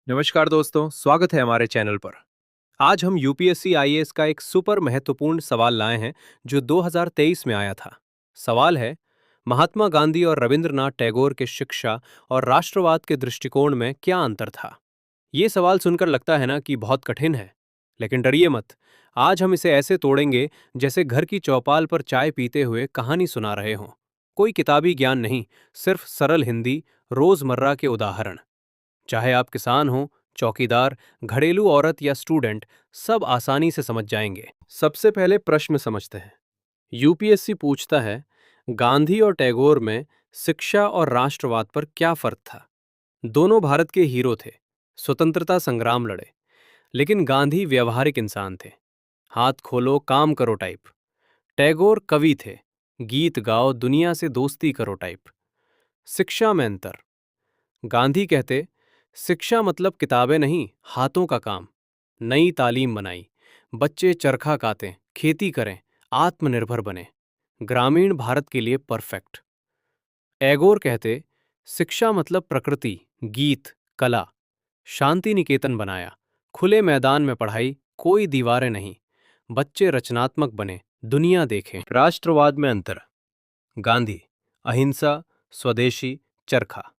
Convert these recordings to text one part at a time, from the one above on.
नमस्कार दोस्तों, स्वागत है हमारे चैनल पर। आज हम यूपीएससी आईएएस का एक सुपर महत्वपूर्ण सवाल लाए हैं जो 2023 में आया था। सवाल है, महात्मा गांधी और रविंद्रनाथ टैगोर के शिक्षा और राष्ट्रवाद के दृष्टिकोण में क्या अंतर था। ये सवाल सुनकर लगता है ना कि बहुत कठिन है, लेकिन डरिए मत। आज हम इसे ऐसे तोड़ेंगे जैसे घर की चौपाल पर चाय पीते हुए कहानी सुना रहे हों। कोई किताबी ज्ञान नहीं, सिर्फ सरल हिंदी, रोजमर्रा के उदाहरण। चाहे आप किसान हो, चौकीदार, घरेलू औरत या स्टूडेंट, सब आसानी से समझ जाएंगे। सबसे पहले प्रश्न समझते हैं। यूपीएससी पूछता है, गांधी और टैगोर में शिक्षा और राष्ट्रवाद पर क्या फर्क था। दोनों भारत के हीरो थे, स्वतंत्रता संग्राम लड़े, लेकिन गांधी व्यवहारिक इंसान थे, हाथ खोलो काम करो टाइप। टैगोर कवि थे, गीत गाओ दुनिया से दोस्ती करो टाइप। शिक्षा में अंतर। गांधी कहते, शिक्षा मतलब किताबें नहीं, हाथों का काम। नई तालीम बनाई, बच्चे चरखा कातें, खेती करें, आत्मनिर्भर बने। ग्रामीण भारत के लिए परफेक्ट। टैगोर कहते, शिक्षा मतलब प्रकृति, गीत, कला। शांति निकेतन बनाया, खुले मैदान में पढ़ाई, कोई दीवारें नहीं। बच्चे रचनात्मक बने, दुनिया देखें। राष्ट्रवाद में अंतर। गांधी अहिंसा, स्वदेशी, चरखा।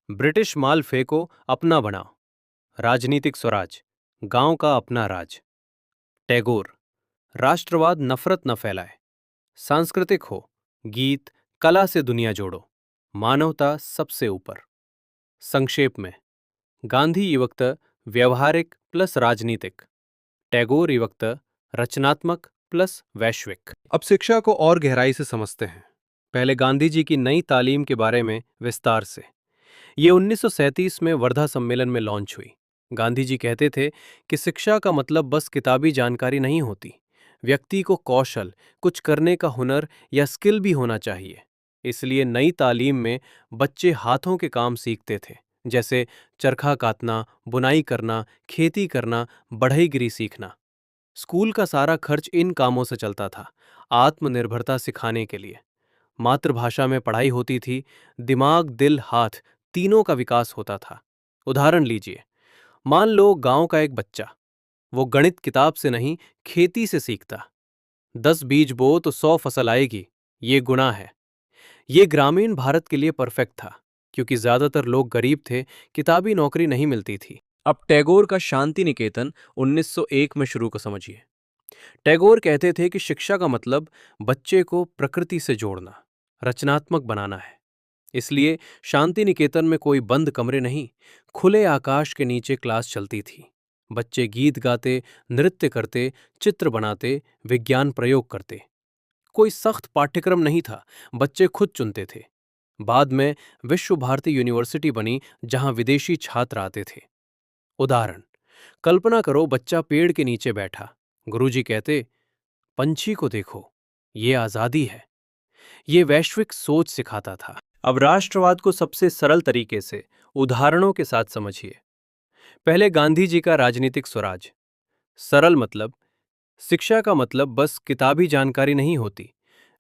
ब्रिटिश माल फेंको, अपना बनाओ। राजनीतिक स्वराज, गांव का अपना राज। टैगोर राष्ट्रवाद, नफरत न फैलाए। सांस्कृतिक हो, गीत, कला से दुनिया जोड़ो। मानवता सबसे ऊपर। संक्षेप में, गांधी युवकता व्यवहारिक प्लस राजनीतिक, टैगोर युवकता रचनात्मक प्लस वैश्विक। अब शिक्षा को और गहराई से समझते हैं। पहले गांधी जी की नई तालीम के बारे में विस्तार से। ये 1937 में वर्धा सम्मेलन में लॉन्च हुई। गांधी जी कहते थे कि शिक्षा का मतलब बस किताबी जानकारी नहीं होती, व्यक्ति को कौशल, कुछ करने का हुनर या स्किल भी होना चाहिए। इसलिए नई तालीम में बच्चे हाथों के काम सीखते थे, जैसे चरखा कातना, बुनाई करना, खेती करना, बढ़ईगिरी सीखना। स्कूल का सारा खर्च इन कामों से चलता था, आत्मनिर्भरता सिखाने के लिए। मातृभाषा में पढ़ाई होती थी, दिमाग, दिल, हाथ तीनों का विकास होता था। उदाहरण लीजिए, मान लो गांव का एक बच्चा, वो गणित किताब से नहीं, खेती से सीखता। 10 बीज बो तो 100 फसल आएगी, ये गुणा है। ये ग्रामीण भारत के लिए परफेक्ट था, क्योंकि ज्यादातर लोग गरीब थे, किताबी नौकरी नहीं मिलती थी। अब टैगोर का शांति निकेतन 1901 में शुरू को समझिए। टैगोर कहते थे कि शिक्षा का मतलब बच्चे को प्रकृति से जोड़ना, रचनात्मक बनाना है। इसलिए शांति निकेतन में कोई बंद कमरे नहीं, खुले आकाश के नीचे क्लास चलती थी। बच्चे गीत गाते, नृत्य करते, चित्र बनाते, विज्ञान प्रयोग करते। कोई सख्त पाठ्यक्रम नहीं था, बच्चे खुद चुनते थे। बाद में विश्व भारती यूनिवर्सिटी बनी, जहां विदेशी छात्र आते थे। उदाहरण, कल्पना करो बच्चा पेड़ के नीचे बैठा, गुरुजी कहते, पंछी को देखो, ये आजादी है। ये वैश्विक सोच सिखाता था। अब राष्ट्रवाद को सबसे सरल तरीके से उदाहरणों के साथ समझिए। पहले गांधी जी का राजनीतिक स्वराज। सरल मतलब, शिक्षा का मतलब बस किताबी जानकारी नहीं होती,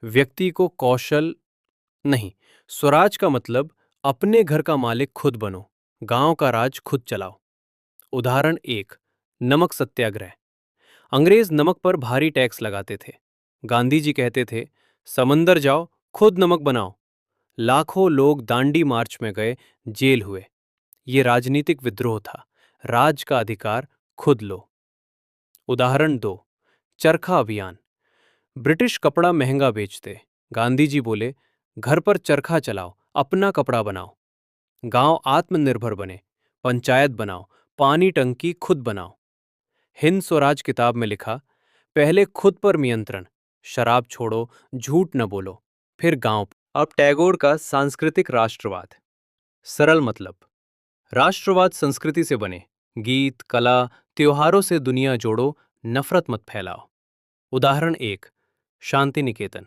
व्यक्ति को कौशल नहीं। स्वराज का मतलब अपने घर का मालिक खुद बनो, गांव का राज खुद चलाओ। उदाहरण एक, नमक सत्याग्रह। अंग्रेज नमक पर भारी टैक्स लगाते थे। गांधी जी कहते थे, समंदर जाओ, खुद नमक बनाओ। लाखों लोग दांडी मार्च में गए, जेल हुए। ये राजनीतिक विद्रोह था, राज का अधिकार खुद लो। उदाहरण दो, चरखा अभियान। ब्रिटिश कपड़ा महंगा बेचते, गांधी जी बोले, घर पर चरखा चलाओ, अपना कपड़ा बनाओ। गांव आत्मनिर्भर बने, पंचायत बनाओ, पानी टंकी खुद बनाओ। हिंद स्वराज किताब में लिखा, पहले खुद पर नियंत्रण, शराब छोड़ो, झूठ न बोलो, फिर गांव। अब टैगोर का सांस्कृतिक राष्ट्रवाद। सरल मतलब, राष्ट्रवाद संस्कृति से बने, गीत, कला, त्योहारों से दुनिया जोड़ो, नफरत मत फैलाओ। उदाहरण एक, शांति निकेतन।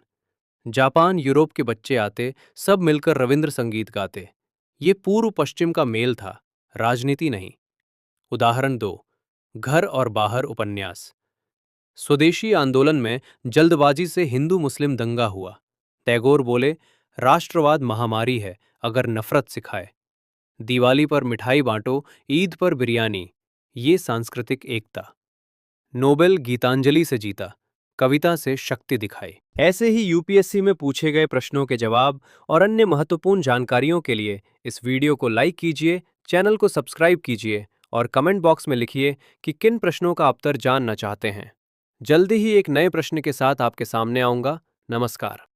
जापान यूरोप के बच्चे आते, सब मिलकर रविंद्र संगीत गाते। ये पूर्व पश्चिम का मेल था, राजनीति नहीं। उदाहरण दो, घर और बाहर उपन्यास। स्वदेशी आंदोलन में जल्दबाजी से हिंदू मुस्लिम दंगा हुआ। टैगोर बोले, राष्ट्रवाद महामारी है, अगर नफरत सिखाए। दिवाली पर मिठाई बांटो, ईद पर बिरयानी, ये सांस्कृतिक एकता। नोबेल गीतांजलि से जीता, कविता से शक्ति दिखाई। ऐसे ही यूपीएससी में पूछे गए प्रश्नों के जवाब और अन्य महत्वपूर्ण जानकारियों के लिए इस वीडियो को लाइक कीजिए, चैनल को सब्सक्राइब कीजिए और कमेंट बॉक्स में लिखिए कि किन प्रश्नों का उत्तर जानना चाहते हैं। जल्दी ही एक नए प्रश्न के साथ आपके सामने आऊंगा। नमस्कार।